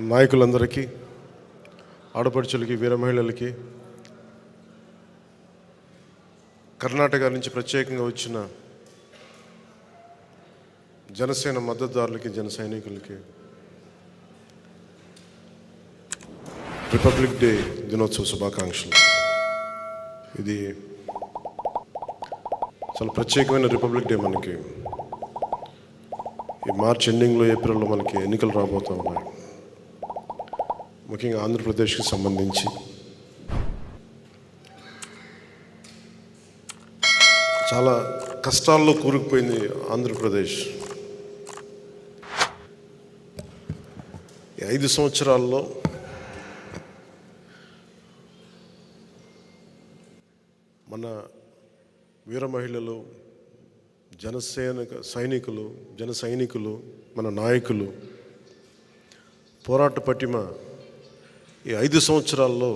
నాయకులందరికీ, ఆడపడుచులకి, వీర మహిళలకి, కర్ణాటక నుంచి ప్రత్యేకంగా వచ్చిన జనసేన మద్దతుదారులకి, జన సైనికులకి రిపబ్లిక్ డే దినోత్సవ శుభాకాంక్షలు. ఇది చాలా ప్రత్యేకమైన రిపబ్లిక్ డే. మనకి ఈ మార్చ్ ఎండింగ్లో, ఏప్రిల్లో మనకి ఎన్నికలు రాబోతూ ఉన్నాయి. ముఖ్యంగా ఆంధ్రప్రదేశ్కి సంబంధించి చాలా కష్టాల్లో కూరుకుపోయింది ఆంధ్రప్రదేశ్. ఈ 5 సంవత్సరాల్లో మన వీర మహిళలు, జన సైనికులు, మన నాయకులు పోరాట పటిమ ఈ 5 సంవత్సరాల్లో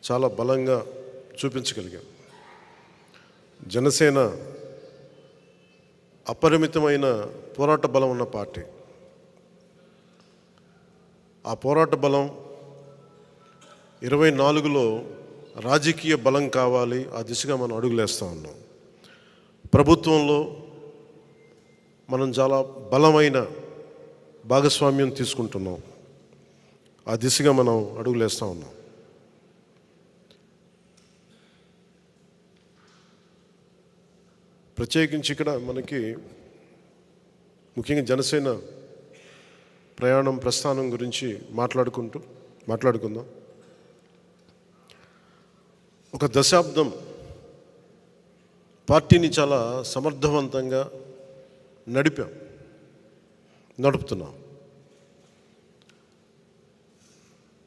చాలా బలంగా చూపించగలిగాం. జనసేన అపరిమితమైన పోరాట బలం ఉన్న పార్టీ. ఆ పోరాట బలం 24లో రాజకీయ బలం కావాలి. ఆ దిశగా మనం అడుగులేస్తూ ఉన్నాం. ప్రభుత్వంలో మనం చాలా బలమైన భాగస్వామ్యం తీసుకుంటున్నాం. ఆ దిశగా మనం అడుగులేస్తూ ఉన్నాం. ప్రత్యేకించి ఇక్కడ మనకి ముఖ్యంగా జనసేన ప్రస్థానం గురించి మాట్లాడుకుందాం. ఒక దశాబ్దం పార్టీని చాలా సమర్థవంతంగా నడుపుతున్నాం.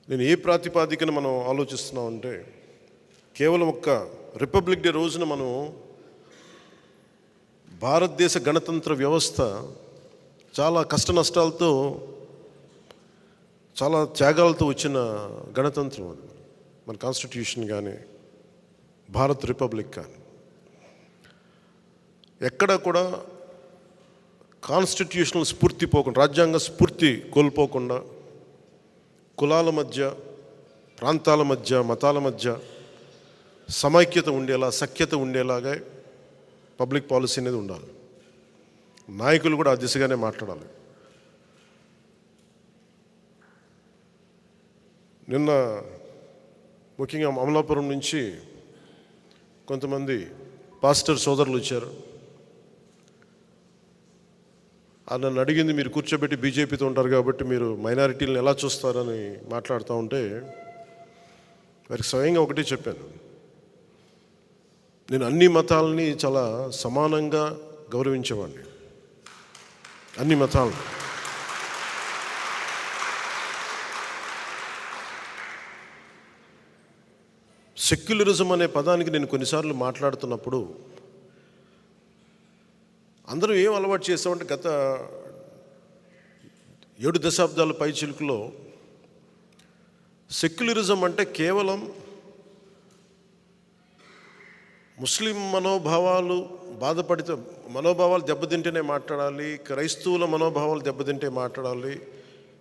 నేను ఏ ప్రాతిపాదికన మనం ఆలోచిస్తున్నాం అంటే, కేవలం ఒక్క రిపబ్లిక్ డే రోజున మనం భారతదేశ గణతంత్ర వ్యవస్థ చాలా కష్ట నష్టాలతో, చాలా త్యాగాలతో వచ్చిన గణతంత్రం అది. మన కాన్స్టిట్యూషన్ కానీ, భారత్ రిపబ్లిక్ కానీ, ఎక్కడ కూడా కాన్స్టిట్యూషనల్ స్ఫూర్తి పోకుండా, రాజ్యాంగ స్ఫూర్తి కోల్పోకుండా, కులాల మధ్య, ప్రాంతాల మధ్య, మతాల మధ్య సమైక్యత ఉండేలా, సఖ్యత ఉండేలాగా పబ్లిక్ పాలసీ అనేది ఉండాలి. నాయకులు కూడా ఆ దిశగానే మాట్లాడాలి. నిన్న ముఖ్యంగా అమలాపురం నుంచి కొంతమంది పాస్టర్ సోదరులు వచ్చారు. నన్ను అడిగింది, మీరు కూర్చోబెట్టి బీజేపీతో ఉంటారు కాబట్టి మీరు మైనారిటీలను ఎలా చూస్తారని మాట్లాడుతూ ఉంటే, వారికి స్వయంగా ఒకటే చెప్పాను. నేను అన్ని మతాలని చాలా సమానంగా గౌరవించేవాడిని. అన్ని మతాలను. సెక్యులరిజం అనే పదానికి నేను కొన్నిసార్లు మాట్లాడుతున్నప్పుడు అందరూ ఏం అలవాటు చేస్తామంటే, గత 7 దశాబ్దాల పైచిలుకులో సెక్యులరిజం అంటే కేవలం ముస్లిం మనోభావాలు దెబ్బతింటేనే మాట్లాడాలి, క్రైస్తవుల మనోభావాలు దెబ్బతింటే మాట్లాడాలి,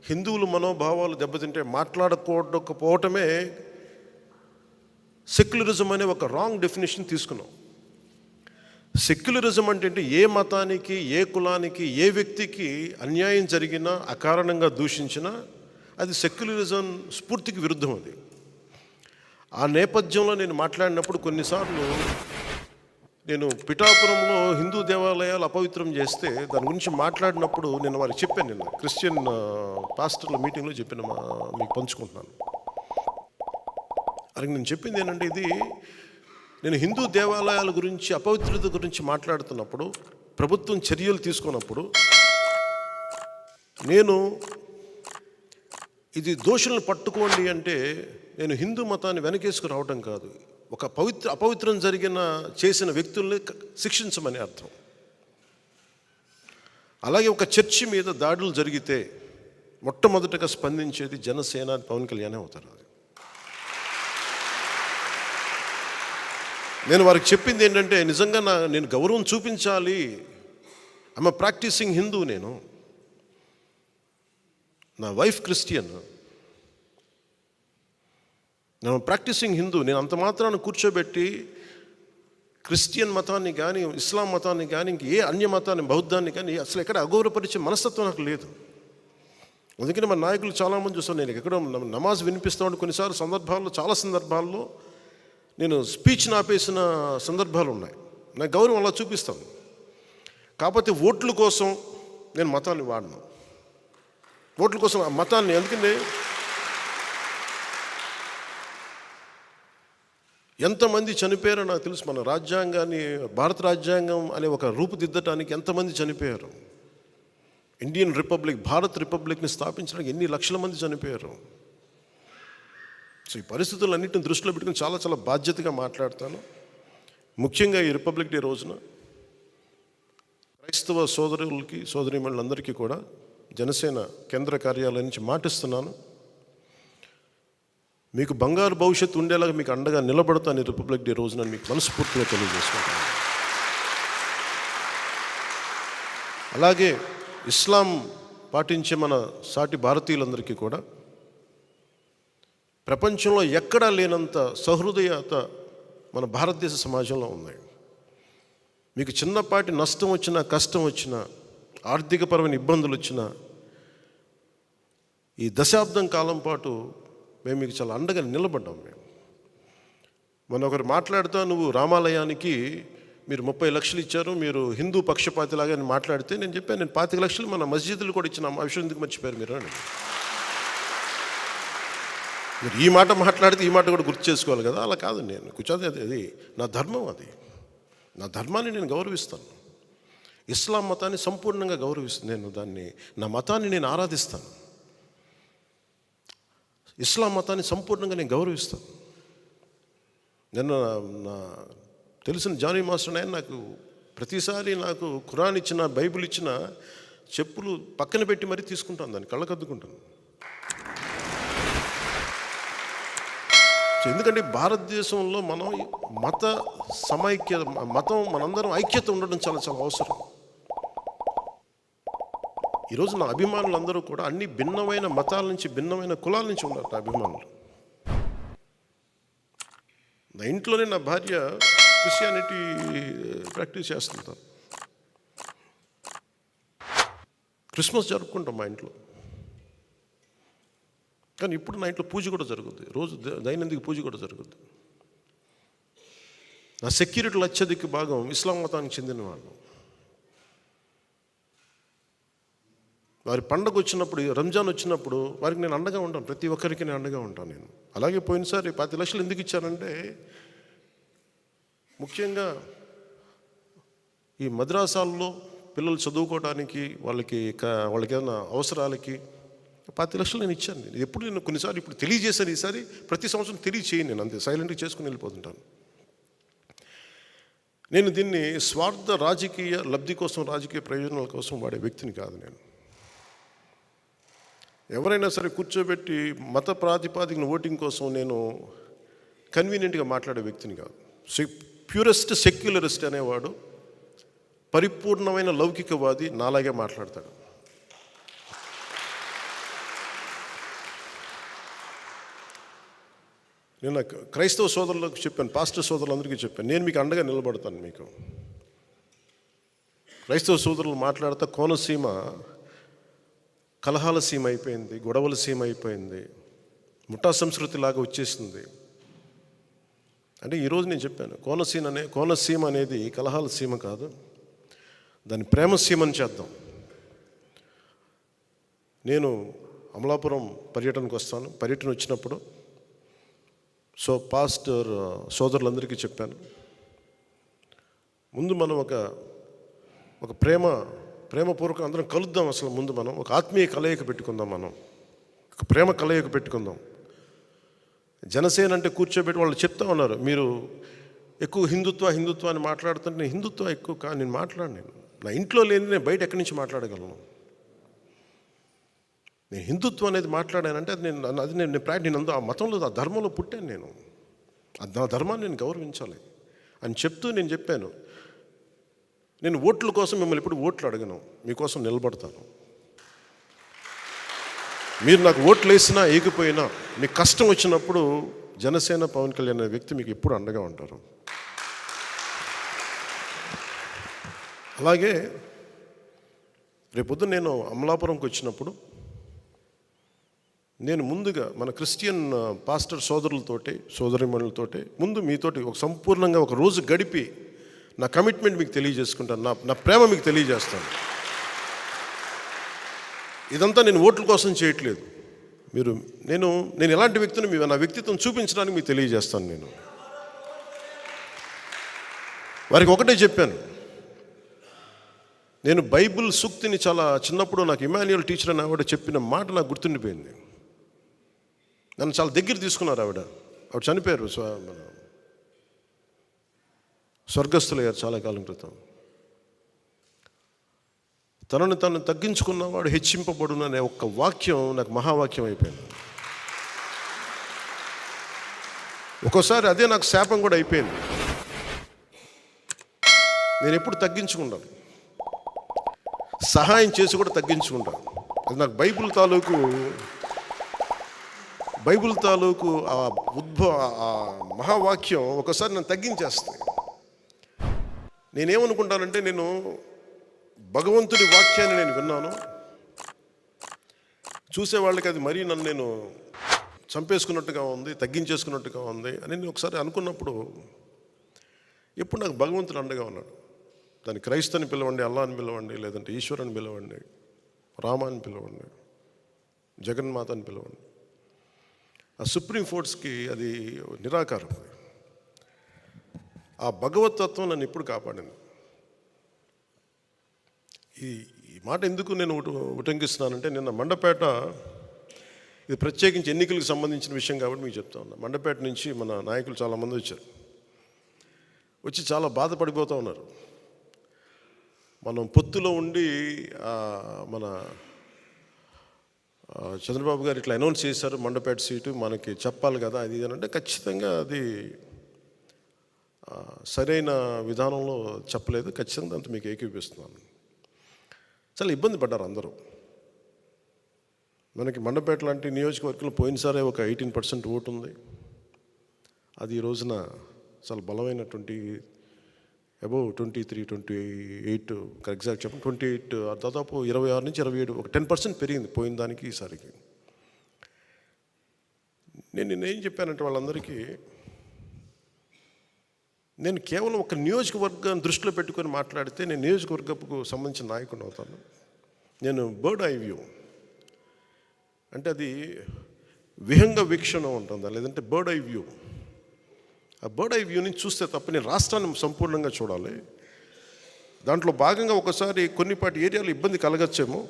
హిందువుల మనోభావాలు దెబ్బతింటే మాట్లాడకపోవటమే సెక్యులరిజం అనే ఒక రాంగ్ డెఫినేషన్ తీసుకున్నాం. సెక్యులరిజం అంటే ఏ మతానికి, ఏ కులానికి, ఏ వ్యక్తికి అన్యాయం జరిగినా, అకారణంగా దూషించినా అది సెక్యులరిజం స్ఫూర్తికి విరుద్ధం. అది ఆ నేపథ్యంలో నేను మాట్లాడినప్పుడు కొన్నిసార్లు నేను పిఠాపురంలో హిందూ దేవాలయాలు అపవిత్రం చేస్తే దాని గురించి మాట్లాడినప్పుడు నేను వారికి చెప్పాను. నిన్న క్రిస్టియన్ పాస్టర్ల మీటింగ్లో చెప్పిన మీకు పంచుకుంటున్నాను. అది నేను చెప్పింది ఏంటంటే, ఇది నేను హిందూ దేవాలయాల గురించి, అపవిత్రత గురించి మాట్లాడుతున్నప్పుడు, ప్రభుత్వం చర్యలు తీసుకున్నప్పుడు నేను ఇది దోషులను పట్టుకోండి అంటే నేను హిందూ మతాన్ని వెనకేసుకు రావటం కాదు, ఒక అపవిత్రం చేసిన వ్యక్తుల్ని శిక్షించమని అర్థం. అలాగే ఒక చర్చి మీద దాడులు జరిగితే మొట్టమొదటగా స్పందించేది జనసేన, పవన్ కళ్యాణ్ అవుతారు. నేను వారికి చెప్పింది ఏంటంటే, నిజంగా నేను గౌరవం చూపించాలి. I'm practising Hindu. నేను నా వైఫ్ క్రిస్టియన్, నేను ప్రాక్టీసింగ్ హిందూ. నేను అంత మాత్రాన్ని కూర్చోబెట్టి క్రిస్టియన్ మతాన్ని కానీ ఇస్లాం మతాన్ని కానీ ఇంక ఏ అన్య మతాన్ని బౌద్ధాన్ని కానీ అసలు ఎక్కడ అగౌరవపరిచే మనస్తత్వం నాకు లేదు. అందుకని మన నాయకులు చాలామంది చూస్తాను, నేను ఎక్కడో నమాజ్ వినిపిస్తాను కొన్నిసార్లు చాలా సందర్భాల్లో నేను స్పీచ్ని ఆపేసిన సందర్భాలు ఉన్నాయి. నా గౌరవం అలా చూపిస్తాను. కాకపోతే ఓట్ల కోసం నేను మతాన్ని వాడను. ఓట్ల కోసం ఆ మతాన్ని, ఎందుకంటే ఎంతమంది చనిపోయారో నాకు తెలుసు. మన రాజ్యాంగాన్ని, భారత రాజ్యాంగం అనే ఒక రూపుదిద్దటానికి ఎంతమంది చనిపోయారు. ఇండియన్ రిపబ్లిక్, భారత్ రిపబ్లిక్ని స్థాపించడానికి ఎన్ని లక్షల మంది చనిపోయారు. సో ఈ పరిస్థితులన్నింటిని దృష్టిలో పెట్టుకుని చాలా చాలా బాధ్యతగా మాట్లాడతాను. ముఖ్యంగా ఈ రిపబ్లిక్ డే రోజున క్రైస్తవ సోదరులకి సోదరీమణులందరికీ కూడా జనసేన కేంద్ర కార్యాలయం నుంచి మాటిస్తున్నాను, మీకు బంగారు భవిష్యత్తు ఉండేలాగా మీకు అండగా నిలబడతాను ఈ రిపబ్లిక్ డే రోజున మీకు మనస్ఫూర్తిగా తెలియజేసుకుంటాను. అలాగే ఇస్లాం పాటించే మన సాటి భారతీయులందరికీ కూడా ప్రపంచంలో ఎక్కడా లేనంత సహృదయత మన భారతదేశ సమాజంలో ఉంది. మీకు చిన్నపాటి నష్టం వచ్చినా, కష్టం వచ్చినా, ఆర్థికపరమైన ఇబ్బందులు వచ్చినా ఈ దశాబ్దం కాలం పాటు మేము మీకు చాలా అండగా నిలబడ్డాం. మొన్న ఒకరు మాట్లాడుతూ, నువ్వు రామాలయానికి మీరు 30 లక్షలు ఇచ్చారు, మీరు హిందూ పక్షపాతిలాగా అని మాట్లాడితే నేను చెప్పాను, నేను 25 లక్షలు మన మస్జిద్లు కూడా ఇచ్చిన ఆ విషయం ఎందుకు మర్చిపోయారు మీరు అని. మీరు ఈ మాట మాట్లాడితే ఈ మాట కూడా గుర్తు చేసుకోవాలి కదా. అలా కాదు, నేను కూర్చోది అది నా ధర్మం, అది నా ధర్మాన్ని నేను గౌరవిస్తాను. ఇస్లాం మతాన్ని సంపూర్ణంగా గౌరవిస్తాను. నేను దాన్ని, నా మతాన్ని నేను ఆరాధిస్తాను. ఇస్లాం మతాన్ని సంపూర్ణంగా నేను గౌరవిస్తాను. నిన్న నా తెలిసిన జానీ మాస్టర్ ఆయన నాకు ప్రతిసారి నాకు ఖురాన్ ఇచ్చిన, బైబిల్ ఇచ్చిన చెప్పులు పక్కన పెట్టి మరీ తీసుకుంటాను, దాన్ని కళ్ళకద్దుకుంటాను. ఎందుకంటే భారతదేశంలో మనం మత సమైక్యత, మతం మనందరం ఐక్యత ఉండడం చాలా చాలా అవసరం. ఈరోజు నా అభిమానులు అందరూ కూడా అన్ని భిన్నమైన మతాల నుంచి, భిన్నమైన కులాల నుంచి ఉన్నారు నా అభిమానులు. నా ఇంట్లోనే నా భార్య క్రిస్టియానిటీ ప్రాక్టీస్ చేస్తుంటారు. క్రిస్మస్ జరుపుకుంటాం మా ఇంట్లో, కానీ ఇప్పుడు నా ఇంట్లో పూజ కూడా జరుగుద్ది, రోజు దైనందిక పూజ కూడా జరుగుద్ది. నా సెక్యూరిటీలు అత్యధిక భాగం ఇస్లాం మతానికి చెందిన వాళ్ళు. వారి పండగ వచ్చినప్పుడు, రంజాన్ వచ్చినప్పుడు వారికి నేను అండగా ఉంటాను, ప్రతి ఒక్కరికి నేను అండగా ఉంటాను నేను. అలాగే పోయినసారి 10 లక్షలు ఎందుకు ఇచ్చానంటే, ముఖ్యంగా ఈ మద్రాసాల్లో పిల్లలు చదువుకోవడానికి, వాళ్ళకి ఏదైనా అవసరాలకి 10 లక్షలు నేను ఇచ్చాను. నేను ఎప్పుడు నేను కొన్నిసార్లు ఇప్పుడు తెలియజేశాను, ఈసారి ప్రతి సంవత్సరం తెలియచేయను నేను, అంతే సైలెంట్గా చేసుకుని వెళ్ళిపోతుంటాను. నేను దీన్ని స్వార్థ రాజకీయ లబ్ధి కోసం, రాజకీయ ప్రయోజనాల కోసం వాడే వ్యక్తిని కాదు నేను. ఎవరైనా సరే కూర్చోబెట్టి మత ప్రాతిపాదికన ఓటింగ్ కోసం నేను కన్వీనియంట్గా మాట్లాడే వ్యక్తిని కాదు. ప్యూరెస్ట్ సెక్యులరిస్ట్ అనేవాడు, పరిపూర్ణమైన లౌకికవాది నాలాగే మాట్లాడతాడు. నేను క్రైస్తవ సోదరులకు చెప్పాను, పాస్టర్ సోదరులందరికీ చెప్పాను, నేను మీకు అండగా నిలబడతాను. మీకు క్రైస్తవ సోదరులు మాట్లాడుతూ కోనసీమ కలహాల సీమ అయిపోయింది, గొడవల సీమ అయిపోయింది, ముఠా సంస్కృతిలాగా వచ్చేసింది అంటే ఈరోజు నేను చెప్పాను, కోనసీమ అనేది కలహాల సీమ కాదు, దాన్ని ప్రేమ సీమని చేద్దాం. నేను అమలాపురం పర్యటనకు వస్తాను. పర్యటన వచ్చినప్పుడు పాస్టర్ సోదరులందరికీ చెప్పాను, ముందు మనం ఒక ప్రేమపూర్వకం అందరం కలుద్దాం. అసలు ముందు మనం ఒక ఆత్మీయ కలయిక పెట్టుకుందాం, మనం ఒక ప్రేమ కలయిక పెట్టుకుందాం. జనసేన అంటే కూర్చోబెట్టి వాళ్ళు చెప్తా ఉన్నారు, మీరు ఎక్కువ హిందుత్వ అని మాట్లాడుతుంటే, నేను హిందుత్వ ఎక్కువ కానీ నేను మాట్లాడలేను. నా ఇంట్లో లేని నేను బయట ఎక్కడి నుంచి మాట్లాడగలను? నేను హిందుత్వం అనేది మాట్లాడానంటే నేను ఆ మతంలో, ఆ ధర్మంలో పుట్టాను నేను. నా ధర్మాన్ని నేను గౌరవించాలి అని చెప్తూ నేను చెప్పాను, నేను ఓట్ల కోసం మిమ్మల్ని ఇప్పుడు ఓట్లు అడగను, మీకోసం నిలబడతాను. మీరు నాకు ఓట్లు వేసినా ఏగిపోయినా మీకు కష్టం వచ్చినప్పుడు జనసేన పవన్ కళ్యాణ్ అనే వ్యక్తి మీకు ఎప్పుడు అండగా ఉంటారు. అలాగే రేపొద్దు నేను అమలాపురంకి వచ్చినప్పుడు నేను ముందుగా మన క్రిస్టియన్ పాస్టర్ సోదరులతోటి సోదరిమణులతోటి ముందు మీతోటి ఒక సంపూర్ణంగా ఒక రోజు గడిపి నా కమిట్మెంట్ మీకు తెలియజేసుకుంటాను, నా ప్రేమ మీకు తెలియజేస్తాను. ఇదంతా నేను ఓట్ల కోసం చేయట్లేదు. నేను ఎలాంటి వ్యక్తిని నా వ్యక్తిత్వం చూపించడానికి మీకు తెలియజేస్తాను. నేను వారికి ఒకటే చెప్పాను, నేను బైబిల్ సూక్తిని చాలా చిన్నప్పుడు నాకు ఇమాన్యుయల్ టీచర్ అని ఆవిడ చెప్పిన మాట నాకు గుర్తుండిపోయింది. నన్ను చాలా దగ్గర తీసుకున్నారు. ఆవిడ చనిపోయారు, స్వర్గస్థులయ్యారు చాలా కాలం క్రితం. తనను తను తగ్గించుకున్నవాడు హెచ్చింపబడును అనే ఒక్క వాక్యం నాకు మహావాక్యం అయిపోయింది. ఒక్కోసారి అదే నాకు శాపం కూడా అయిపోయింది. నేను ఎప్పుడు తగ్గించుకుంటాను, సహాయం చేసి కూడా తగ్గించుకుంటాను. అది నాకు బైబిల్ తాలూకు ఆ మహావాక్యం ఒకసారి నన్ను తగ్గించేస్తాయి. నేనేమనుకుంటానంటే, నేను భగవంతుడి వాక్యాన్ని నేను విన్నాను, చూసేవాళ్ళకి అది మరీ నన్ను నేను చంపేసుకున్నట్టుగా ఉంది, తగ్గించేసుకున్నట్టుగా ఉంది అని నేను ఒకసారి అనుకున్నప్పుడు, ఎప్పుడు నాకు భగవంతుడు అండగా ఉన్నాడు. దాన్ని క్రైస్తని పిలవండి, అల్లా అని పిలవండి, లేదంటే ఈశ్వరుని పిలవండి, రామాని పిలవండి, జగన్మాత అని పిలవండి. ఆ సుప్రీం ఫోర్స్కి అది నిరాకారం. ఆ భగవతత్వం నన్ను ఎప్పుడు కాపాడింది. ఈ మాట ఎందుకు నేను ఉటంకిస్తున్నానంటే, నిన్న మండపేట, ఇది ప్రత్యేకించి ఎన్నికలకు సంబంధించిన విషయం కాబట్టి మీకు చెప్తా ఉన్నా. మండపేట నుంచి మన నాయకులు చాలామంది వచ్చి చాలా బాధపడిపోతూ ఉన్నారు. మనం పొత్తులో ఉండి మన చంద్రబాబు గారు ఇట్లా అనౌన్స్ చేశారు, మండపేట సీటు మనకి చెప్పాలి కదా అది అని అంటే, ఖచ్చితంగా అది సరైన విధానంలో చెప్పలేదు. ఖచ్చితంగా అంత మీకు ఏకీపిస్తున్నాను. చాలా ఇబ్బంది పడ్డారు అందరూ. మనకి మండపేట లాంటి నియోజకవర్గంలో పోయినసారే ఒక 18% ఓటు ఉంది. అది ఈ రోజున చాలా బలమైన అబౌవ్ 23, 28 ఎగ్జాక్ట్ చెప్పండి 28, దాదాపు 26 నుంచి 27, ఒక 10% పెరిగింది పోయిన దానికి ఈసారికి. నేనేం చెప్పానంటే వాళ్ళందరికీ, నేను కేవలం ఒక నియోజకవర్గాన్ని దృష్టిలో పెట్టుకొని మాట్లాడితే నేను నియోజకవర్గపు సంబంధించిన నాయకుడిని అవుతాను. నేను బర్డ్ ఐ వ్యూ అంటే అది విహంగ వీక్షణ ఉంటుందా, లేదంటే బర్డ్ ఐ వ్యూ. ఆ బర్డ్ ఐ వ్యూ నుంచి చూస్తే తప్ప నేను రాష్ట్రాన్ని సంపూర్ణంగా చూడాలి. దాంట్లో భాగంగా ఒకసారి కొన్నిపాటి ఏరియాలో ఇబ్బంది కలగచ్చేమో,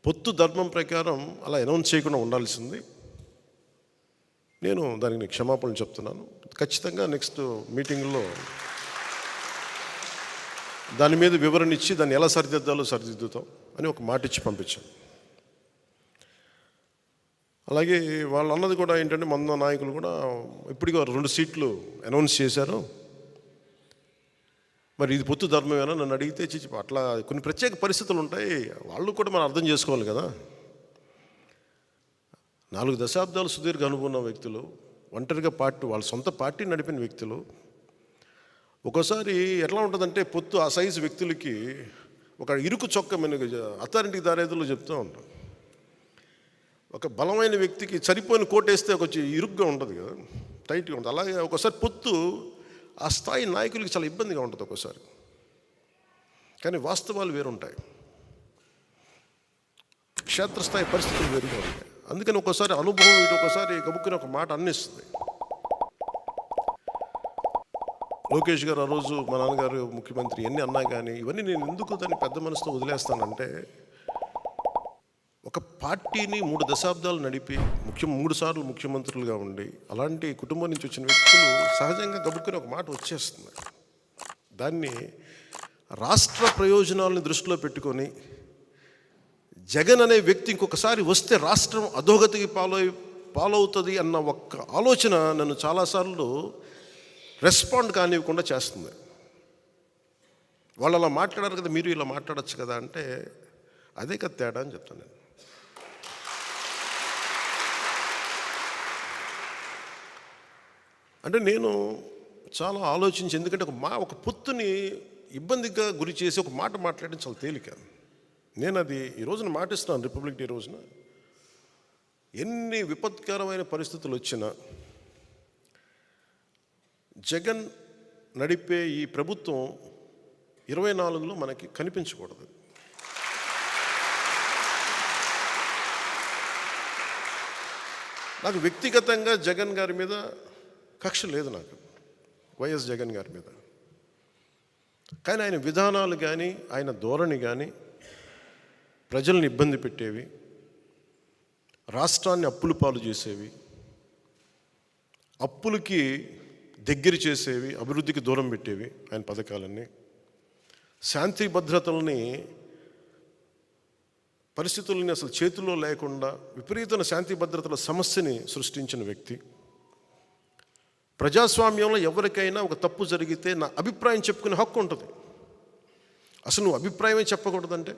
పొత్తు ధర్మం ప్రకారం అలా అనౌన్స్ చేయకుండా ఉండాల్సింది. నేను దానికి క్షమాపణలు చెప్తున్నాను. ఖచ్చితంగా నెక్స్ట్ మీటింగ్లో దాని మీద వివరణ ఇచ్చి దాన్ని ఎలా సరిదిద్దుతాం అని ఒక మాట ఇచ్చి పంపించాను. అలాగే వాళ్ళు అన్నది కూడా ఏంటంటే, మన నాయకులు కూడా ఇప్పటికీ 2 సీట్లు అనౌన్స్ చేశారు, మరి ఇది పొత్తు ధర్మమేనా నన్ను అడిగితే, అట్లా కొన్ని ప్రత్యేక పరిస్థితులు ఉంటాయి, వాళ్ళు కూడా మనం అర్థం చేసుకోవాలి కదా. 4 దశాబ్దాలు సుదీర్ఘ అనుభవం వ్యక్తులు, ఒంటరిగా వాళ్ళ సొంత పార్టీ నడిపిన వ్యక్తులు. ఒక్కోసారి ఎట్లా ఉంటుందంటే, పొత్తు ఆ సైజు వ్యక్తులకి ఒక ఇరుకు చొక్క అత్తారింటికి దారేదులో చెప్తూ ఉంటాం. ఒక బలమైన వ్యక్తికి సరిపోయిన కోటేస్తే కొంచెం ఇరుగ్గా ఉంటుంది కదా, టైట్గా ఉంటుంది. అలాగే ఒకసారి పొత్తు ఆ స్థాయి నాయకులకి చాలా ఇబ్బందిగా ఉంటుంది ఒక్కోసారి. కానీ వాస్తవాలు వేరుంటాయి, క్షేత్రస్థాయి పరిస్థితులు వేరుగా ఉంటాయి. అందుకని ఒక్కోసారి అనుభవం ఇటు ఒకసారి గబుక్కుని ఒక మాట అన్నిస్తుంది. లోకేష్ గారు ఆ రోజు మా నాన్నగారు ముఖ్యమంత్రి ఎన్ని అన్నా కానీ ఇవన్నీ నేను ఎందుకు దాన్ని పెద్ద మనసుతో వదిలేస్తానంటే, ఒక పార్టీని 3 దశాబ్దాలు నడిపి 3 సార్లు ముఖ్యమంత్రులుగా ఉండి అలాంటి కుటుంబం నుంచి వచ్చిన వ్యక్తులు సహజంగా గబుక్కుని ఒక మాట వచ్చేస్తుంది. దాన్ని రాష్ట్ర ప్రయోజనాలను దృష్టిలో పెట్టుకొని జగన్ అనే వ్యక్తి ఇంకొకసారి వస్తే రాష్ట్రం అధోగతికి పాలవుతుంది అన్న ఒక్క ఆలోచన నన్ను చాలాసార్లు రెస్పాండ్ కానివ్వకుండా చేస్తుంది. వాళ్ళు అలా మాట్లాడారు కదా, మీరు ఇలా మాట్లాడచ్చు కదా అంటే, అదే కదా తేడా అని చెప్తాను నేను. అంటే నేను చాలా ఆలోచించి, ఎందుకంటే ఒక పొత్తుని ఇబ్బందిగా గురి చేసి ఒక మాట మాట్లాడడం చాలా తేలిక. నేను అది ఈ రోజున మాటిస్తున్నాను. రిపబ్లిక్ డే రోజున ఎన్ని విపత్కరమైన పరిస్థితులు వచ్చినా జగన్ నడిపే ఈ ప్రభుత్వం 24లో మనకి కనిపించకూడదు. నాకు వ్యక్తిగతంగా జగన్ గారి మీద కక్ష లేదు, నాకు వైఎస్ జగన్ గారి మీద. కానీ ఆయన విధానాలు కానీ ఆయన ధోరణి కానీ ప్రజల్ని ఇబ్బంది పెట్టేవి, రాష్ట్రాన్ని అప్పుల పాలు చేసేవి, అప్పులకి దగ్గర చేసేవి, అభివృద్ధికి దూరం పెట్టేవి ఆయన పథకాలన్నీ. శాంతి భద్రతల్ని పరిస్థితుల్ని అసలు చేతుల్లో లేకుండా విపరీతమైన శాంతి భద్రతల సమస్యని సృష్టించిన వ్యక్తి. ప్రజాస్వామ్యంలో ఎవరికైనా ఒక తప్పు జరిగితే నా అభిప్రాయం చెప్పుకునే హక్కు ఉంటుంది. అసలు నువ్వు అభిప్రాయమే చెప్పకూడదంటే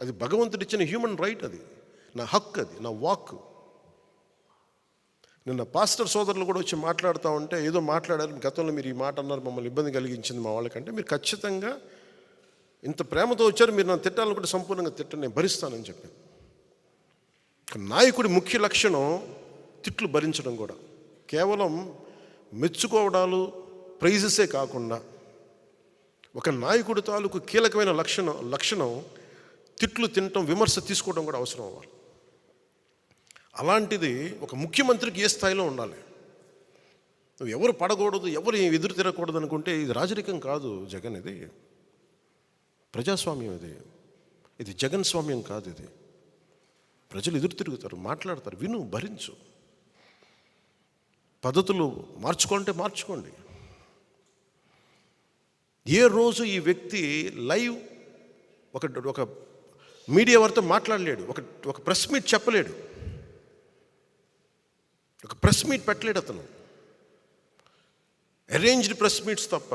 అది భగవంతుడిచ్చిన హ్యూమన్ రైట్, అది నా హక్కు, అది నా వాక్. నిన్న పాస్టర్ సోదరులు కూడా వచ్చి మాట్లాడుతూ ఉంటే ఏదో మాట్లాడారు, గతంలో మీరు ఈ మాట అన్నారు, మమ్మల్ని ఇబ్బంది కలిగించింది మా వాళ్ళకంటే, మీరు ఖచ్చితంగా ఇంత ప్రేమతో వచ్చారు, మీరు నన్ను తిట్టాలనుకుంటే సంపూర్ణంగా తిట్టని నేను భరిస్తానని చెప్పాను. నాయకుడి ముఖ్య లక్షణం తిట్లు భరించడం కూడా. కేవలం మెచ్చుకోవడాలు ప్రైజెసే కాకుండా ఒక నాయకుడి తాలూకు కీలకమైన లక్షణం తిట్లు తినటం, విమర్శ తీసుకోవడం కూడా అవసరం అవ్వాలి. అలాంటిది ఒక ముఖ్యమంత్రికి ఏ స్థాయిలో ఉండాలి. నువ్వు ఎవరు పడకూడదు, ఎవరు ఎదురు తిరగకూడదు అనుకుంటే ఇది రాజరికం కాదు జగన్, ఇది ప్రజాస్వామ్యం, ఇది జగన్ స్వామ్యం కాదు. ఇది ప్రజలు ఎదురు తిరుగుతారు, మాట్లాడతారు, విను, భరించు. పద్ధతులు మార్చుకోండి, మార్చుకోండి. ఏ రోజు ఈ వ్యక్తి లైవ్ ఒక మీడియా వారితో మాట్లాడలేడు, ఒక ప్రెస్ మీట్ చెప్పలేడు, ఒక ప్రెస్ మీట్ పెట్టలేడు అతను. అరేంజ్డ్ ప్రెస్ మీట్స్ తప్ప.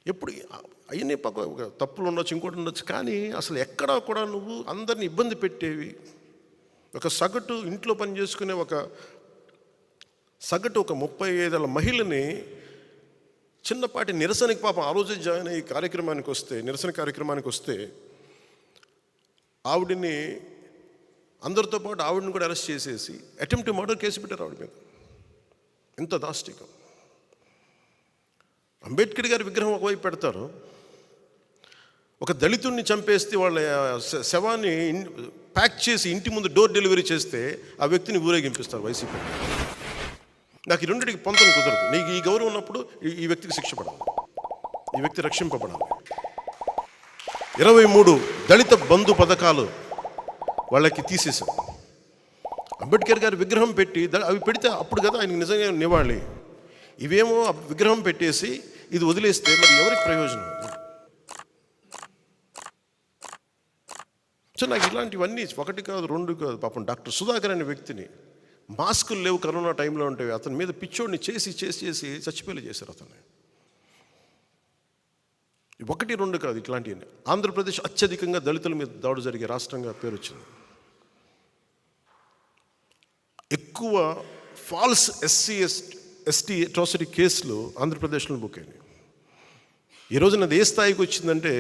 ఎప్పుడు అవన్నీ ఒక తప్పులు ఉండొచ్చు, ఇంకోటి ఉండొచ్చు, కానీ అసలు ఎక్కడా కూడా నువ్వు అందరిని ఇబ్బంది పెట్టేవి, ఒక సగటు ఇంట్లో పని చేసుకునే ఒక 35 ఏళ్ళ మహిళని చిన్నపాటి నిరసనకి, పాపం ఆ రోజే జాయిన్ అయ్యి నిరసన కార్యక్రమానికి వస్తే ఆవిడని అందరితో పాటు ఆవిడని కూడా అరెస్ట్ చేసేసి అటెంప్ట్ మర్డర్ కేసు పెట్టారు ఆవిడ మీద. ఎంత దాష్టికం. అంబేద్కర్ గారి విగ్రహం ఒకవైపు పెడతారు, ఒక దళితుడిని చంపేస్తే వాళ్ళ శవాన్ని ప్యాక్ చేసి ఇంటి ముందు డోర్ డెలివరీ చేస్తే ఆ వ్యక్తిని ఊరేగింపిస్తారు వైసీపీ. నాకు ఈ రెండింటికి పొందడం కుదరదు. నీకు ఈ గౌరవం ఉన్నప్పుడు ఈ వ్యక్తికి శిక్ష పడాలి, ఈ వ్యక్తి రక్షింపబడాలి. 23 దళిత బంధు పథకాలు వాళ్ళకి తీసేశారు. అంబేద్కర్ గారి విగ్రహం పెట్టి అవి పెడితే అప్పుడు కదా ఆయనకి నిజంగా నివాళి. ఇవేమో విగ్రహం పెట్టేసి ఇది వదిలేస్తే మరి ఎవరికి ప్రయోజనం? సో నాకు ఇలాంటివన్నీ 1 కాదు 2 కాదు. పాపం డాక్టర్ సుధాకర్ అనే వ్యక్తిని, మాస్కులు లేవు కరోనా టైంలో ఉంటాయి, అతని మీద పిచ్చోడిని చేసి చచ్చిపోయేలా చేశారు అతన్ని. 1, 2 కాదు ఇట్లాంటివన్నీ. ఆంధ్రప్రదేశ్ అత్యధికంగా దళితుల మీద దాడి జరిగే రాష్ట్రంగా పేరు వచ్చింది. ఎక్కువ ఫాల్స్ ఎస్టీ అట్రాసిటీ కేసులు ఆంధ్రప్రదేశ్లో బుక్ అయినాయి. ఈ రోజున అది ఏ స్థాయికి వచ్చిందంటే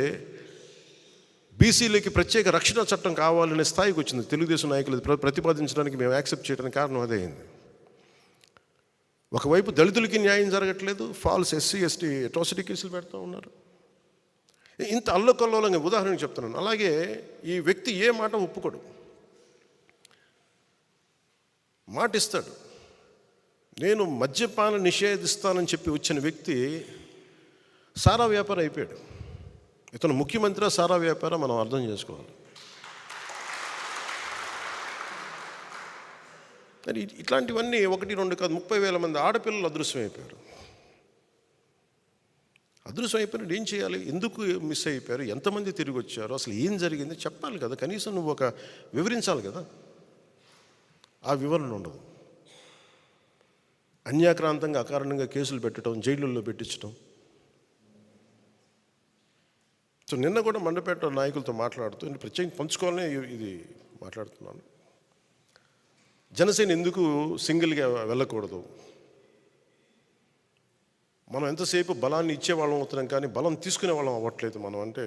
బీసీలకి ప్రత్యేక రక్షణ చట్టం కావాలనే స్థాయికి వచ్చింది. తెలుగుదేశం నాయకులు ప్రతిపాదించడానికి మేము యాక్సెప్ట్ చేయడానికి కారణం అదే అయింది. ఒకవైపు దళితులకి న్యాయం జరగట్లేదు, ఫాల్స్ ఎస్టీ అట్రాసిటీ కేసులు పెడతా ఉన్నారు. ఇంత అల్లకల్లోలంగా ఉదాహరణకు చెప్తున్నాను. అలాగే ఈ వ్యక్తి ఏ మాట ఒప్పుకోడు, మాట ఇస్తాడు. నేను మద్యపాన నిషేధిస్తానని చెప్పి వచ్చిన వ్యక్తి సారా వ్యాపారం అయిపోయాడు. ఇతను ముఖ్యమంత్రి సారా వ్యాపారం మనం అర్థం చేసుకోవాలి. మరి ఇట్లాంటివన్నీ 1, 2 కాదు 30,000 మంది ఆడపిల్లలు అదృశ్యం అయిపోయారు. అదృశ్యం అయిపోయినట్టు ఏం చేయాలి? ఎందుకు మిస్ అయిపోయారు? ఎంతమంది తిరిగి వచ్చారు? అసలు ఏం జరిగింది చెప్పాలి కదా, కనీసం నువ్వు వివరించాలి కదా. ఆ వివరణ ఉండదు. అన్యాక్రాంతంగా అకారణంగా కేసులు పెట్టడం, జైళ్ళల్లో పెట్టించడం. సో నిన్న కూడా మండపేట నాయకులతో మాట్లాడుతూ నేను ప్రత్యేకంగా పంచుకోవాలని ఇది మాట్లాడుతున్నాను. జనసేన ఎందుకు సింగిల్గా వెళ్ళకూడదు? మనం ఎంతసేపు బలాన్ని ఇచ్చేవాళ్ళం అవుతున్నాం కానీ బలం తీసుకునే వాళ్ళం అవ్వట్లేదు. మనం అంటే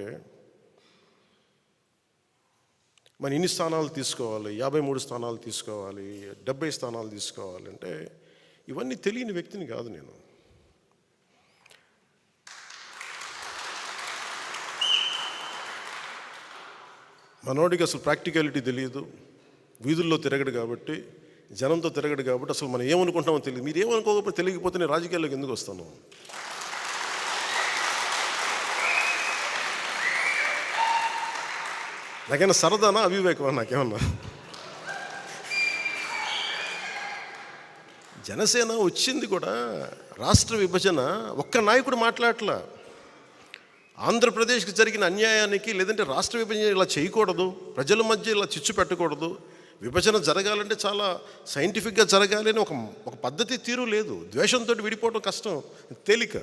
మన ఇన్ని స్థానాలు తీసుకోవాలి, 53 స్థానాలు తీసుకోవాలి, 70 స్థానాలు తీసుకోవాలి అంటే ఇవన్నీ తెలియని వ్యక్తిని కాదు నేను. మనోడికి అసలు ప్రాక్టికాలిటీ తెలియదు, వీధుల్లో తిరగడు కాబట్టి, జనంతో తిరగడు కాబట్టి అసలు మనం ఏమనుకుంటామో తెలియదు. మీరు ఏమనుకోకపోతే తెలియకపోతే నేను రాజకీయాల్లోకి ఎందుకు వస్తాను? నాకైనా సరదానా అవివేకమా? నాకేమన్నా జనసేన వచ్చింది కూడా రాష్ట్ర విభజన ఒక్క నాయకుడు మాట్లాడట్లా. ఆంధ్రప్రదేశ్కి జరిగిన అన్యాయానికి, లేదంటే రాష్ట్ర విభజన ఇలా చేయకూడదు, ప్రజల మధ్య ఇలా చిచ్చు పెట్టకూడదు, విభజన జరగాలంటే చాలా సైంటిఫిక్గా జరగాలి అని ఒక పద్ధతి తీరు లేదు. ద్వేషంతో విడిపోవడం కష్టం, తేలిక.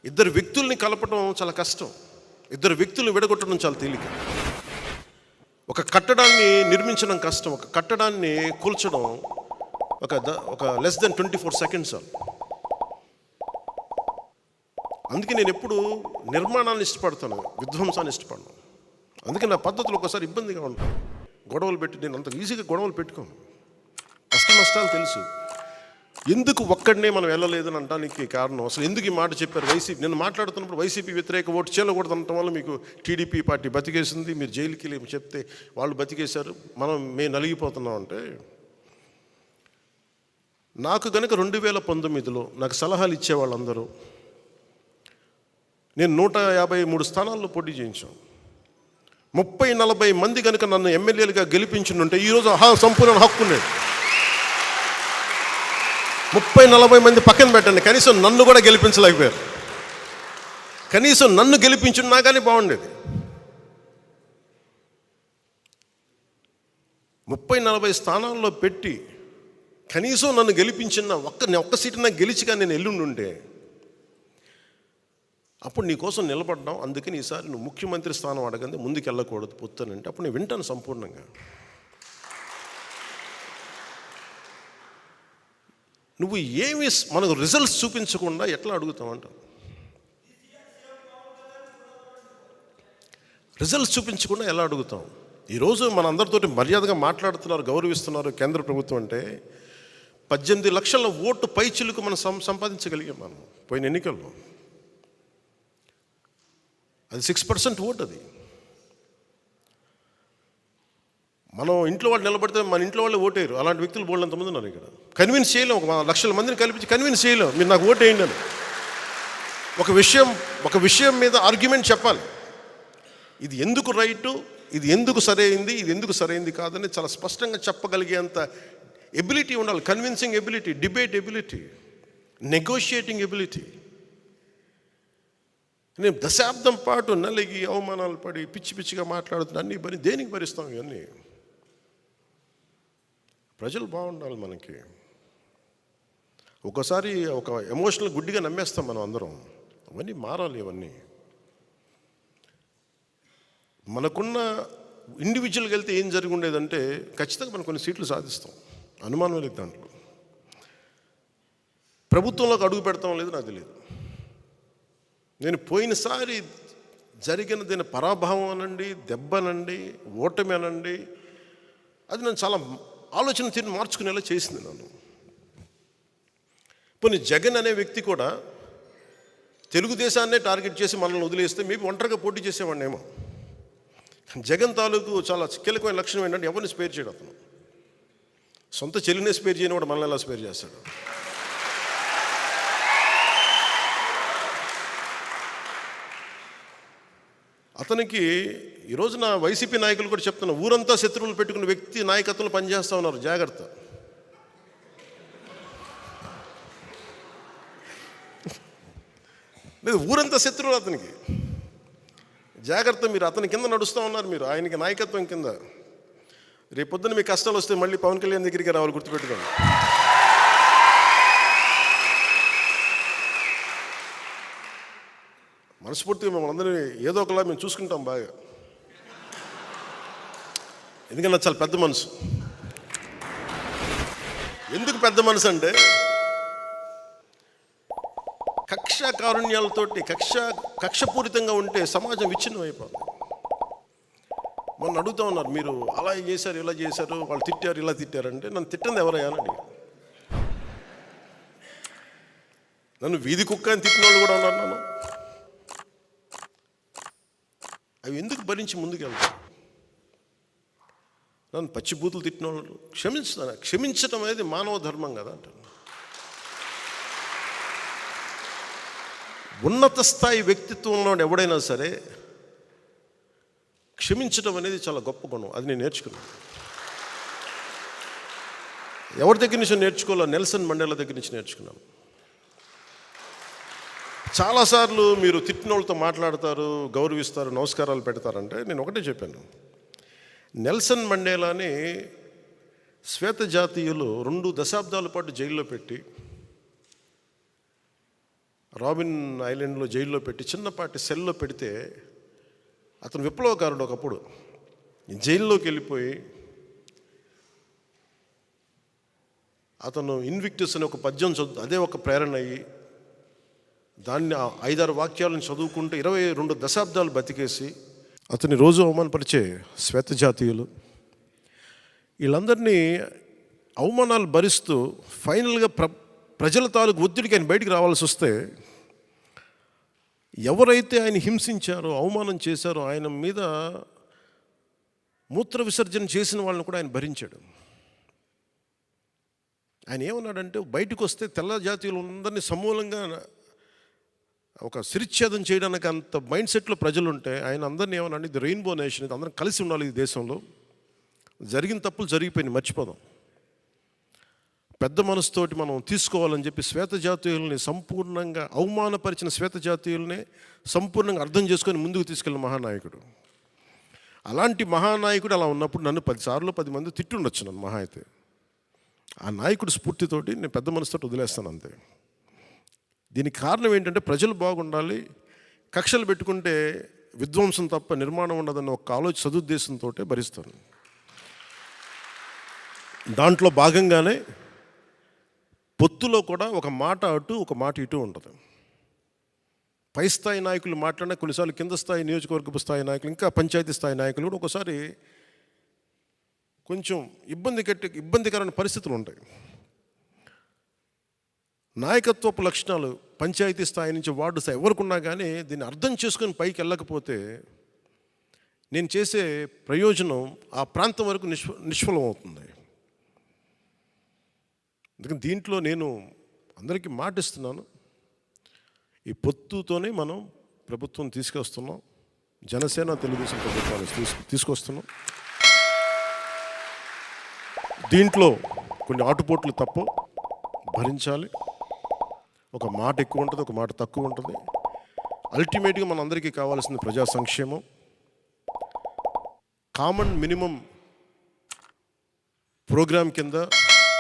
ఇద్దరు వ్యక్తుల్ని కలపడం చాలా కష్టం, ఇద్దరు వ్యక్తులు విడగొట్టడం చాలా తేలిక. ఒక కట్టడాన్ని నిర్మించడం కష్టం, ఒక కట్టడాన్ని కూల్చడం ఒక లెస్ దెన్ 24 సెకండ్స్. అందుకే నేను ఎప్పుడు నిర్మాణాన్ని ఇష్టపడతాను, విధ్వంసాన్ని ఇష్టపడను. అందుకే నా పద్ధతులు ఒకసారి ఇబ్బందిగా ఉంటాయి. గొడవలు పెట్టి నేను అంత ఈజీగా గొడవలు పెట్టుకోను. కష్ట నష్టాలు తెలుసు. ఎందుకు ఒక్కడనే మనం వెళ్ళలేదని అనడానికి కారణం, అసలు ఎందుకు ఈ మాట చెప్పారు? వైసీపీ, నేను మాట్లాడుతున్నప్పుడు వైసీపీ వ్యతిరేక ఓటు చేయకూడదు అనటం వల్ల మీకు టీడీపీ పార్టీ బతికేసింది, మీరు జైలుకి వెళ్ళి చెప్తే వాళ్ళు బతికేశారు, మేము నలిగిపోతున్నాం. అంటే నాకు కనుక 2019లో నాకు సలహాలు ఇచ్చేవాళ్ళందరూ, నేను 153 స్థానాల్లో పోటీ చేయించాం. 30-40 మంది కనుక నన్ను ఎమ్మెల్యేలుగా గెలిపించుంటే ఈరోజు సంపూర్ణ హక్కు ఉండేది. 30-40 మంది పక్కన పెట్టండి, కనీసం నన్ను కూడా గెలిపించలేకపోయారు. కనీసం నన్ను గెలిపించున్నా కానీ బాగుండేది. 30-40 స్థానాల్లో పెట్టి కనీసం నన్ను గెలిపించిన ఒక్క సీటు నాకు గెలిచిగా నేను ఎల్లుండుంటే అప్పుడు నీకోసం నిలబడ్డాం, అందుకని ఈసారి నువ్వు ముఖ్యమంత్రి స్థానం అడగండి, ముందుకు వెళ్ళకూడదు పొత్తునంటే అప్పుడు నేను వింటాను సంపూర్ణంగా. నువ్వు ఏమి మనకు రిజల్ట్స్ చూపించకుండా ఎట్లా అడుగుతావంట? రిజల్ట్స్ చూపించకుండా ఎలా అడుగుతాం? ఈరోజు మన అందరితోటి మర్యాదగా మాట్లాడుతున్నారు, గౌరవిస్తున్నారు కేంద్ర ప్రభుత్వం అంటే 18 లక్షల ఓటు పైచిలుకు మనం సంపాదించగలిగాం మనం పోయిన ఎన్నికల్లో. అది 6% ఓటు. అది మనం ఇంట్లో వాళ్ళు నిలబడితే మన ఇంట్లో వాళ్ళే ఓటేరు. అలాంటి వ్యక్తులు బోల్డంతమంది ఉన్నారు ఇక్కడ. కన్విన్స్ చేయలేం, 1 లక్షల మందిని కల్పించి కన్విన్స్ చేయలేం మీరు నాకు ఓటు వేయండి అని. ఒక విషయం మీద ఆర్గ్యుమెంట్ చెప్పాలి. ఇది ఎందుకు రైటు, ఇది ఎందుకు సరైంది, ఇది ఎందుకు సరైంది కాదని చాలా స్పష్టంగా చెప్పగలిగేంత ఎబిలిటీ ఉండాలి. Convincing ability, debate ability, negotiating ability. నేను దశాబ్దం పాటు నలిగి అవమానాలు పడి పిచ్చి పిచ్చిగా మాట్లాడుతున్నా, అన్నీ దేనికి భరిస్తాం? ఇవన్నీ ప్రజలు బాగుండాలి మనకి. ఒకసారి ఒక ఎమోషనల్ గుడ్డిగా నమ్మేస్తాం మనం అందరం. అవన్నీ మారాలి. ఇవన్నీ మనకున్న ఇండివిజువల్గా వెళ్తే ఏం జరిగి ఉండేదంటే ఖచ్చితంగా మనం కొన్ని సీట్లు సాధిస్తాం, అనుమానం లేదు దాంట్లో. ప్రభుత్వంలోకి అడుగు పెడతాం లేదు నాకు తెలియదు. నేను పోయినసారి జరిగిన దీని పరాభవం అనండి, దెబ్బనండి, ఓటమి అనండి, అది నన్ను చాలా ఆలోచన తీరుని మార్చుకునేలా చేసింది నన్ను. పోనీ జగన్ అనే వ్యక్తి కూడా తెలుగుదేశాన్నే టార్గెట్ చేసి మనల్ని వదిలేస్తే మేబీ ఒంటరిగా పోటీ చేసేవాడినేమో. జగన్ తాలూకు చాలా కీలకమైన లక్షణం ఏంటంటే ఎవరిని స్పేర్ చేయడం. అతను సొంత చెల్లినే స్పేర్ చేయని వాడు మనల్ని ఎలా స్పేర్ చేస్తాడు? అతనికి ఈ రోజున వైసీపీ నాయకులు కూడా చెప్తున్నా, ఊరంతా శత్రువులు పెట్టుకున్న వ్యక్తి నాయకత్వంలో పనిచేస్తూ ఉన్నారు, జాగ్రత్త. లేదు, ఊరంతా శత్రువులు అతనికి, జాగ్రత్త. మీరు అతని కింద నడుస్తూ ఉన్నారు, మీరు ఆయనకి నాయకత్వం కింద. రేపొద్దున మీ కష్టాలు వస్తే మళ్ళీ పవన్ కళ్యాణ్ దగ్గరికి రావాలి, గుర్తుపెట్టుకోండి. మనస్ఫూర్తిగా మిమ్మల్ని అందరినీ ఏదో ఒకలా మేము చూసుకుంటాం బాగా. ఎందుకన్నా చాలా పెద్ద మనసు. ఎందుకు పెద్ద మనసు అంటే కక్ష కారుణ్యాలతోటి కక్షపూరితంగా ఉంటే సమాజం విచ్ఛిన్నం అయిపోతుంది. మొన్న అడుగుతా ఉన్నారు, మీరు అలా చేశారు ఇలా చేశారు, వాళ్ళు తిట్టారు ఇలా తిట్టారంటే నన్ను తిట్టింది ఎవరయ్యా అని అడిగారు. నన్ను వీధి కుక్క అని తిట్టిన వాళ్ళు కూడా ఉన్నారు. నన్ను అవి ఎందుకు భరించి ముందుకెళ్తాను? నన్ను పచ్చిబూతులు తిట్టిన వాళ్ళు క్షమించడం అనేది మానవ ధర్మం కదా అంటాను. ఉన్నత స్థాయి వ్యక్తిత్వంలో ఎవడైనా సరే క్షమించడం అనేది చాలా గొప్ప గుణం. అది నేను నేర్చుకున్నాను. ఎవరి దగ్గర నుంచి నేర్చుకోవాలో? నెల్సన్ మండేలా దగ్గర నుంచి నేర్చుకున్నాను. చాలాసార్లు మీరు తిట్టిన వాళ్ళతో మాట్లాడతారు, గౌరవిస్తారు, నమస్కారాలు పెడతారంటే నేను ఒకటే చెప్పాను. నెల్సన్ మండేలాని శ్వేత జాతీయులు 2 దశాబ్దాల పాటు జైల్లో పెట్టి, రాబిన్ ఐలాండ్లో జైల్లో పెట్టి, చిన్నపాటి సెల్లో పెడితే అతను విప్లవకారుడు. ఒకప్పుడు జైల్లోకి వెళ్ళిపోయి అతను ఇన్విక్టస్ అనే ఒక పద్యం అదే ఒక ప్రేరణ అయ్యి దాన్ని 5-6 వాక్యాలను చదువుకుంటూ 22 దశాబ్దాలు బతికేసి అతని రోజు అవమానపరిచే శ్వేత జాతీయులు వీళ్ళందరినీ అవమానాలు భరిస్తూ ఫైనల్గా ప్రజల తాలూకు ఒత్తిడికి ఆయన బయటికి రావాల్సి వస్తే ఎవరైతే ఆయన హింసించారో, అవమానం చేశారో, ఆయన మీద మూత్ర విసర్జన చేసిన వాళ్ళని కూడా ఆయన భరించాడు. ఆయన ఏమన్నాడంటే, బయటకు వస్తే తెల్ల జాతీయులు అందరినీ సమూలంగా ఒక శిరిచ్ఛేదం చేయడానికి అంత మైండ్ సెట్లో ప్రజలు ఉంటే ఆయన అందరినీ ఏమన్నా, ఇది రెయిన్బో నేషన్, ఇది అందరం కలిసి ఉండాలి, ఈ దేశంలో జరిగిన తప్పులు జరిగిపోయినాయి, మర్చిపోదాం, పెద్ద మనసుతోటి మనం తీసుకోవాలని చెప్పి శ్వేత జాతీయుల్ని సంపూర్ణంగా అవమానపరిచిన శ్వేత జాతీయుల్ని సంపూర్ణంగా అర్థం చేసుకొని ముందుకు తీసుకెళ్ళిన మహానాయకుడు. అలాంటి మహానాయకుడు అలా ఉన్నప్పుడు నన్ను 10 సార్లు 10 మంది తిట్టుండొచ్చు నన్ను మహా అయితే. ఆ నాయకుడు స్ఫూర్తితోటి నేను పెద్ద మనసుతో వదిలేస్తాను అంతే. దీనికి కారణం ఏంటంటే ప్రజలు బాగుండాలి, కక్షలు పెట్టుకుంటే విధ్వంసం తప్ప నిర్మాణం ఉండదన్న ఒక ఆలోచన సదుద్దేశంతో భరిస్తాను. దాంట్లో భాగంగానే పొత్తులో కూడా ఒక మాట అటు ఒక మాట ఇటు ఉంటుంది. పై స్థాయి నాయకులు మాట్లాడినా కొన్నిసార్లు కింద స్థాయి నియోజకవర్గపు స్థాయి నాయకులు, ఇంకా పంచాయతీ స్థాయి నాయకులు కూడా ఒకసారి కొంచెం ఇబ్బందికరమైన పరిస్థితులు ఉంటాయి. నాయకత్వపు లక్షణాలు పంచాయతీ స్థాయి నుంచి వార్డు స్థాయి ఎవరికి ఉన్నా కానీ దీన్ని అర్థం చేసుకొని పైకి వెళ్ళకపోతే నేను చేసే ప్రయోజనం ఆ ప్రాంతం వరకు నిష్ఫలం అవుతుంది. అందుకని దీంట్లో నేను అందరికీ మాటిస్తున్నాను, ఈ పొత్తుతోనే మనం ప్రభుత్వం తీసుకొస్తున్నాం. జనసేన తెలుగుదేశం ప్రభుత్వాన్ని తీసుకొస్తున్నాం. దీంట్లో కొన్ని ఆటుపోట్లు తప్పు భరించాలి. ఒక మాట ఎక్కువ ఉంటుంది, ఒక మాట తక్కువ ఉంటుంది. అల్టిమేట్గా మన అందరికీ కావాల్సింది ప్రజా సంక్షేమం. కామన్ మినిమం ప్రోగ్రాం కింద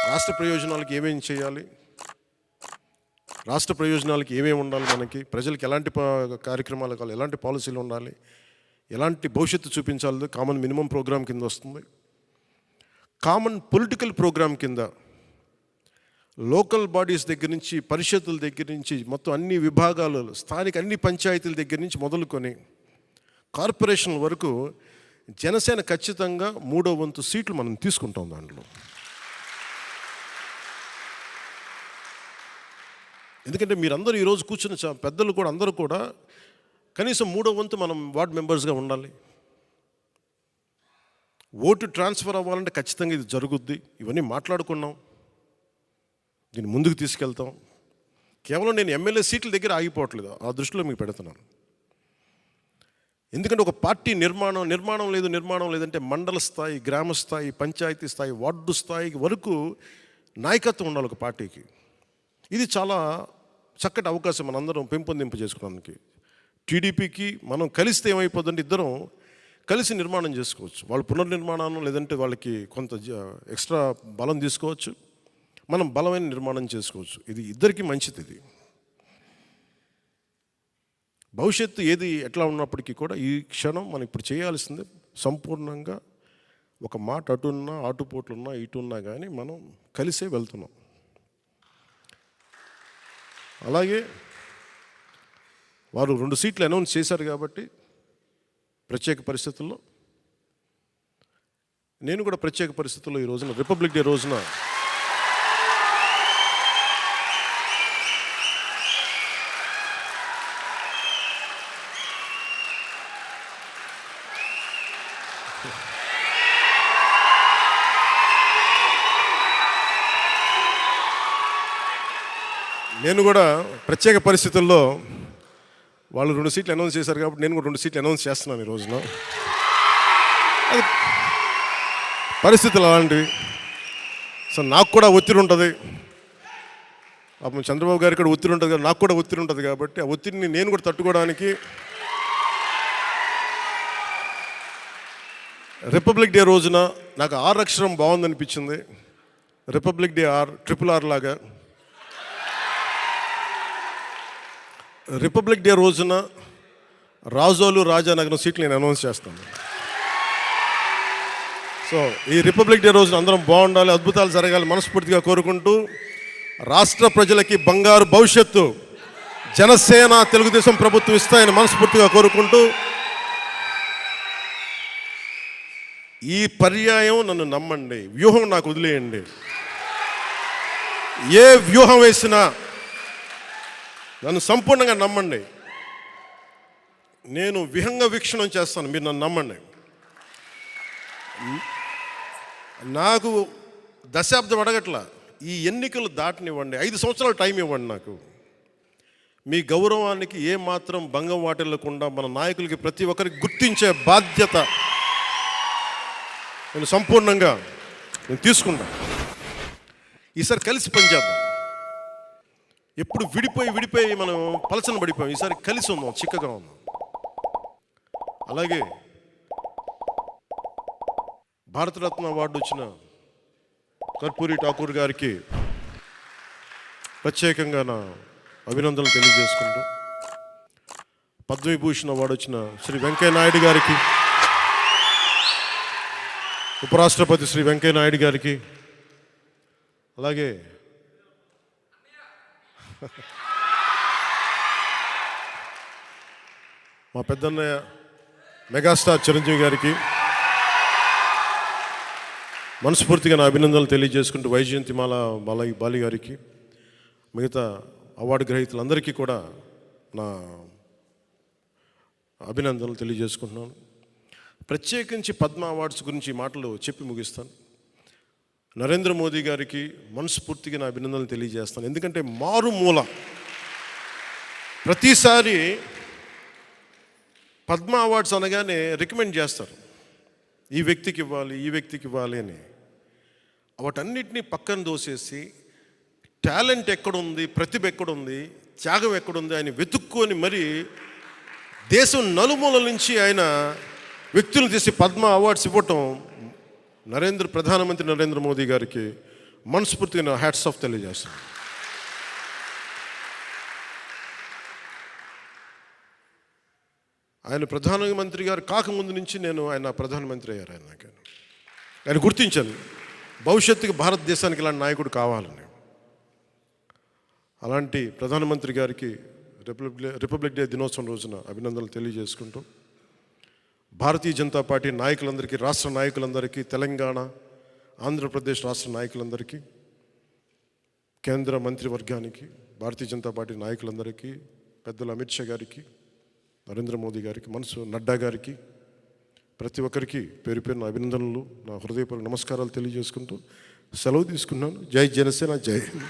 రాష్ట్ర ప్రయోజనాలకు ఏమేమి చేయాలి, రాష్ట్ర ప్రయోజనాలకి ఏమేమి ఉండాలి, మనకి ప్రజలకు ఎలాంటి కార్యక్రమాలు కావాలి, ఎలాంటి పాలసీలు ఉండాలి, ఎలాంటి భవిష్యత్తు చూపించాలి, కామన్ మినిమం ప్రోగ్రాం కింద వస్తుంది. కామన్ పొలిటికల్ ప్రోగ్రాం కింద లోకల్ బాడీస్ దగ్గర నుంచి, పరిషత్తుల దగ్గర నుంచి, మొత్తం అన్ని విభాగాలు, స్థానిక అన్ని పంచాయతీల దగ్గర నుంచి మొదలుకొని కార్పొరేషన్ల వరకు జనసేన ఖచ్చితంగా 3వ వంతు సీట్లు మనం తీసుకుంటాం. దాంట్లో ఎందుకంటే మీరందరూ ఈరోజు కూర్చున్న పెద్దలు కూడా అందరూ కూడా కనీసం 3వ వంతు మనం వార్డ్ మెంబర్స్గా ఉండాలి. ఓటు ట్రాన్స్ఫర్ అవ్వాలంటే ఖచ్చితంగా ఇది జరుగుద్ది. ఇవన్నీ మాట్లాడుకున్నాం, దీన్ని ముందుకు తీసుకెళ్తాం. కేవలం నేను ఎమ్మెల్యే సీట్ల దగ్గర ఆగిపోవట్లేదు, ఆ దృష్టిలో మీకు పెడుతున్నాను. ఎందుకంటే ఒక పార్టీ నిర్మాణం లేదంటే మండల స్థాయి, గ్రామ స్థాయి, పంచాయతీ స్థాయి, వార్డు స్థాయి వరకు నాయకత్వం ఉండాలి ఒక పార్టీకి. ఇది చాలా చక్కటి అవకాశం మనందరం పెంపొందింపు చేసుకోవడానికి. టీడీపీకి మనం కలిస్తే ఏమైపోతుందంటే ఇద్దరం కలిసి నిర్మాణం చేసుకోవచ్చు. వాళ్ళు పునర్నిర్మాణం లేదంటే వాళ్ళకి కొంత ఎక్స్ట్రా బలం తీసుకోవచ్చు, మనం బలమైన నిర్మాణం చేసుకోవచ్చు. ఇది ఇద్దరికీ మంచిది. ఇది భవిష్యత్తు ఏది ఎట్లా ఉన్నప్పటికీ కూడా ఈ క్షణం మనం ఇప్పుడు చేయాల్సింది సంపూర్ణంగా ఒక మాట అటున్నా ఆటుపోట్లున్నా ఇటున్నా కానీ మనం కలిసే వెళ్తున్నాం. అలాగే వారు 2 సీట్లు అనౌన్స్ చేశారు కాబట్టి ప్రత్యేక పరిస్థితుల్లో నేను కూడా ప్రత్యేక పరిస్థితుల్లో ఈ రోజున రిపబ్లిక్ డే రోజున నేను కూడా ప్రత్యేక పరిస్థితుల్లో వాళ్ళు 2 సీట్లు అనౌన్స్ చేశారు కాబట్టి నేను కూడా 2 సీట్లు అనౌన్స్ చేస్తున్నాను ఈ రోజున. అది పరిస్థితులు అలాంటివి. సో నాకు కూడా ఒత్తిడి ఉంటుంది, అప్పుడు చంద్రబాబు గారికి కూడా ఒత్తిడి ఉంటుంది, నాకు కూడా ఒత్తిడి ఉంటుంది కాబట్టి ఆ ఒత్తిడిని నేను కూడా తట్టుకోవడానికి రిపబ్లిక్ డే రోజున నాకు ఆర్ అక్షరం బాగుందనిపించింది. రిపబ్లిక్ డే RRR లాగా రిపబ్లిక్ డే రోజున రాజోలు రాజానగరం సీట్లు నేను అనౌన్స్ చేస్తాను. సో ఈ రిపబ్లిక్ డే రోజున అందరం బాగుండాలి, అద్భుతాలు జరగాలి మనస్ఫూర్తిగా కోరుకుంటూ, రాష్ట్ర ప్రజలకి బంగారు భవిష్యత్తు జనసేన తెలుగుదేశం ప్రభుత్వం ఇస్తాయని మనస్ఫూర్తిగా కోరుకుంటూ, ఈ పర్యాయం నన్ను నమ్మండి, వ్యూహం నాకు వదిలేయండి. ఏ వ్యూహం వేసినా నన్ను సంపూర్ణంగా నమ్మండి. నేను విహంగ వీక్షణం చేస్తాను, మీరు నన్ను నమ్మండి. నాకు దశాబ్దం అడగట్లా, ఈ ఎన్నికలు దాటనివ్వండి, 5 సంవత్సరాలు టైం ఇవ్వండి. నాకు మీ గౌరవానికి ఏమాత్రం భంగం వాటిల్లకుండా మన నాయకులకి ప్రతి ఒక్కరికి గుర్తించే బాధ్యత నేను సంపూర్ణంగా తీసుకుంటాను. ఈసారి కలిసి పనిచేద్దాం. ఎప్పుడు విడిపోయి మనం పలచన పడిపోయాం. ఈసారి కలిసి ఉందాం, చిక్కగా ఉందాం. అలాగే భారతరత్న అవార్డు వచ్చిన కర్పూరి ఠాకూర్ గారికి ప్రత్యేకంగా నా అభినందనలు తెలియజేసుకుంటూ, పద్మవిభూషణ్ అవార్డు వచ్చిన శ్రీ వెంకయ్య నాయుడు గారికి, ఉపరాష్ట్రపతి శ్రీ వెంకయ్య నాయుడు గారికి, అలాగే మా పెద్దన్నయ్య మెగాస్టార్ చిరంజీవి గారికి మనస్ఫూర్తిగా నా అభినందనలు తెలియజేసుకుంటూ, వైజయంతిమాల బాలి గారికి, మిగతా అవార్డు గ్రహీతలందరికీ కూడా నా అభినందనలు తెలియజేసుకుంటున్నాను. ప్రత్యేకించి పద్మ అవార్డ్స్ గురించి మాటలు చెప్పి ముగిస్తాను. నరేంద్ర మోదీ గారికి మనస్ఫూర్తిగా నా అభినందనలు తెలియజేస్తాను. ఎందుకంటే మారుమూల ప్రతిసారి పద్మ అవార్డ్స్ అనగానే రికమెండ్ చేస్తారు, ఈ వ్యక్తికి ఇవ్వాలి, ఈ వ్యక్తికి ఇవ్వాలి అని. వాటన్నిటినీ పక్కన దోసేసి టాలెంట్ ఎక్కడుంది, ప్రతిభ ఎక్కడుంది, త్యాగం ఎక్కడుంది ఆయన వెతుక్కొని మరి దేశం నలుమూలల నుంచి ఆయన వ్యక్తులను తీసి పద్మ అవార్డ్స్ ఇవ్వటం ప్రధానమంత్రి నరేంద్ర మోదీ గారికి మనస్ఫూర్తిగా నా హ్యాట్స్ ఆఫ్ తెలియజేస్తాను. ఆయన ప్రధానమంత్రి గారు కాకముందు నుంచి ఆయన ప్రధానమంత్రి అయ్యారు. ఆయన గుర్తించాను, భవిష్యత్తుకి భారతదేశానికి ఇలాంటి నాయకుడు కావాలని. అలాంటి ప్రధానమంత్రి గారికి రిపబ్లిక్ డే దినోత్సవం రోజున అభినందనలు తెలియజేసుకుంటూ, భారతీయ జనతా పార్టీ నాయకులందరికీ, రాష్ట్ర నాయకులందరికీ, తెలంగాణ ఆంధ్రప్రదేశ్ రాష్ట్ర నాయకులందరికీ, కేంద్ర మంత్రివర్గానికి, భారతీయ జనతా పార్టీ నాయకులందరికీ, పెద్దలు అమిత్ షా గారికి, నరేంద్ర మోదీ గారికి, నడ్డా గారికి, ప్రతి ఒక్కరికి పేరు పేరున అభినందనలు, నా హృదయపూర్వక నమస్కారాలు తెలియజేసుకుంటూ సెలవు తీసుకున్నాను. జై జనసేన, జై హింద్.